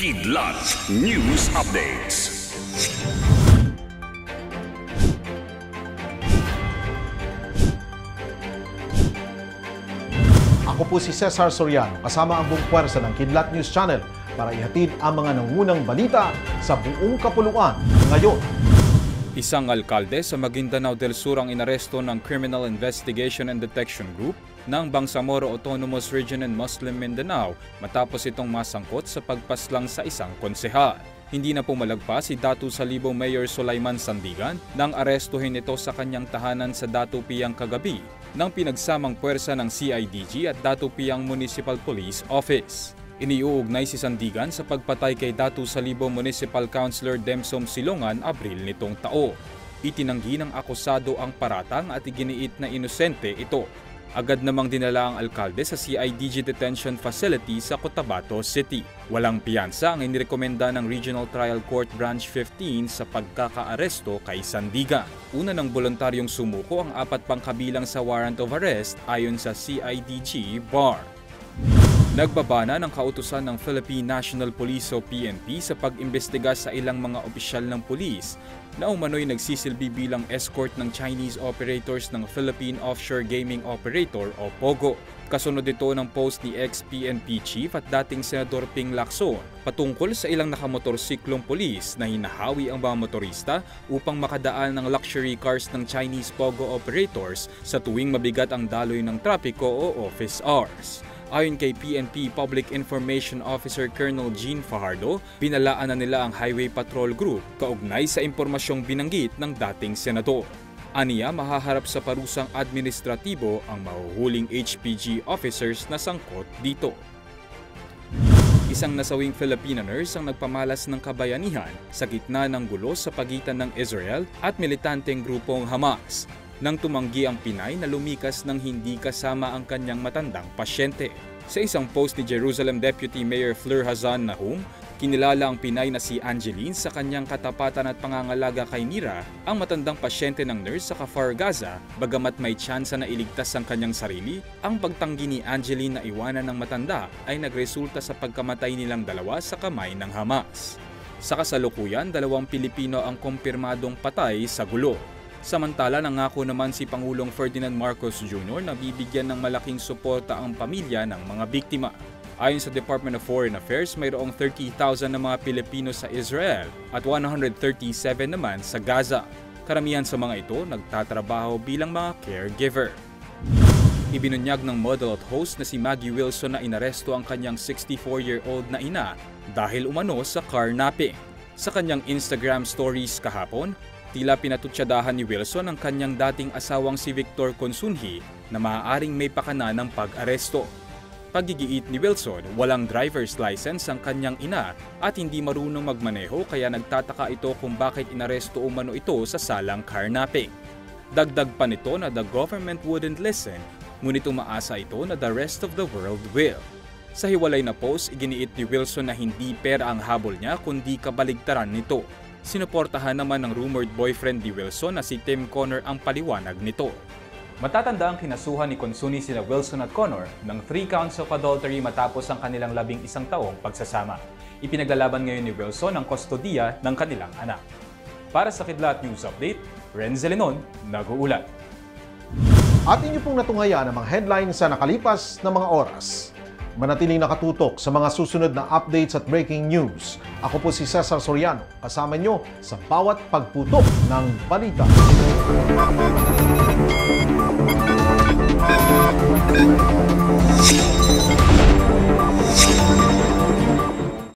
Kidlat News Updates. Ako po si Cesar Soriano, kasama ang buong puwersa ng Kidlat News Channel para ihatid ang mga nangunang balita sa buong kapuluan ngayon. Isang alkalde sa Maguindanao del Sur ang inaresto ng Criminal Investigation and Detection Group ng Bangsamoro Autonomous Region in Muslim Mindanao matapos itong masangkot sa pagpaslang sa isang konsehal. Hindi na pumalagpas si Datu Salibo Mayor Sulaiman Sandigan nang arestuhin ito sa kanyang tahanan sa Datu Piang kagabi ng pinagsamang puwersa ng CIDG at Datu Piang Municipal Police Office. Iniuugnay si Sandigan sa pagpatay kay Datu Salibo Municipal Councilor Demsom Silongan Abril nitong taon. Itinanggi ng akusado ang paratang at iginiit na inosente ito. Agad namang dinala ang alkalde sa CIDG Detention Facility sa Cotabato City. Walang piyansa ang inirekomenda ng Regional Trial Court Branch 15 sa pagkakaaresto kay Sandigan. Una ng voluntaryong sumuko ang 4 pang kabilang sa warrant of arrest ayon sa CIDG BAR. Nagbabana ng kautusan ng Philippine National Police o PNP sa pag-imbestiga sa ilang mga opisyal ng pulis na umano'y nagsisilbi bilang escort ng Chinese operators ng Philippine Offshore Gaming Operator o POGO. Kasunod ito ng post ni ex-PNP Chief at dating Senador Ping Lacson patungkol sa ilang nakamotorsiklong pulis na hinahawi ang mga motorista upang makadaan ng luxury cars ng Chinese POGO operators sa tuwing mabigat ang daloy ng trapiko o office hours. Ayon kay PNP Public Information Officer Colonel Jean Fajardo, binalaan na nila ang Highway Patrol Group kaugnay sa impormasyong binanggit ng dating senador. Aniya, mahaharap sa parusang administratibo ang mahuhuling HPG officers na sangkot dito. Isang nasawing Filipina nurse ang nagpamalas ng kabayanihan sa gitna ng gulo sa pagitan ng Israel at militanteng grupong Hamas, nang tumanggi ang Pinay na lumikas ng hindi kasama ang kanyang matandang pasyente. Sa isang post ni Jerusalem Deputy Mayor Fleur Hazan Nahum, kinilala ang Pinay na si Angeline sa kanyang katapatan at pangangalaga kay Mira, ang matandang pasyente ng nurse sa Kfar Gaza. Bagamat may tsansa na iligtas ang kanyang sarili, ang pagtanggi ni Angeline na iwanan ng matanda ay nagresulta sa pagkamatay nilang dalawa sa kamay ng Hamas. Sa kasalukuyan, 2 Pilipino ang kumpirmadong patay sa gulo. Samantala, nangako naman si Pangulong Ferdinand Marcos Jr. na bibigyan ng malaking suporta ang pamilya ng mga biktima. Ayon sa Department of Foreign Affairs, mayroong 30,000 na mga Pilipino sa Israel at 137 naman sa Gaza. Karamihan sa mga ito nagtatrabaho bilang mga caregiver. Ibinunyag ng model at host na si Maggie Wilson na inaresto ang kanyang 64-year-old na ina dahil umano sa carnapping. Sa kanyang Instagram stories kahapon, tila pinatutsadahan ni Wilson ang kanyang dating asawang si Victor Consunji na maaaring may pakana ng pag-aresto. Paggigiit ni Wilson, walang driver's license ang kanyang ina at hindi marunong magmaneho kaya nagtataka ito kung bakit inaresto umano ito sa salang carnapping. Dagdag pa nito na the government wouldn't listen, ngunit umaasa ito na the rest of the world will. Sa hiwalay na post, iginiit ni Wilson na hindi pera ang habol niya kundi kabaligtaran nito. Sinuportahan naman ng rumored boyfriend ni Wilson na si Tim Connor ang paliwanag nito. Matatanda ang kinasuhan ni Consunji sina Wilson at Connor ng 3 counts of adultery matapos ang kanilang 11 taong pagsasama. Ipinaglalaban ngayon ni Wilson ang kustodiya ng kanilang anak. Para sa Kidlat News Update, Renz Lenon, nag-uulat. At inyo pong natunghayan ang mga headlines sa nakalipas na mga oras. Manatiling nakatutok sa mga susunod na updates at breaking news. Ako po si Cesar Soriano, kasama nyo sa bawat pagputok ng balita.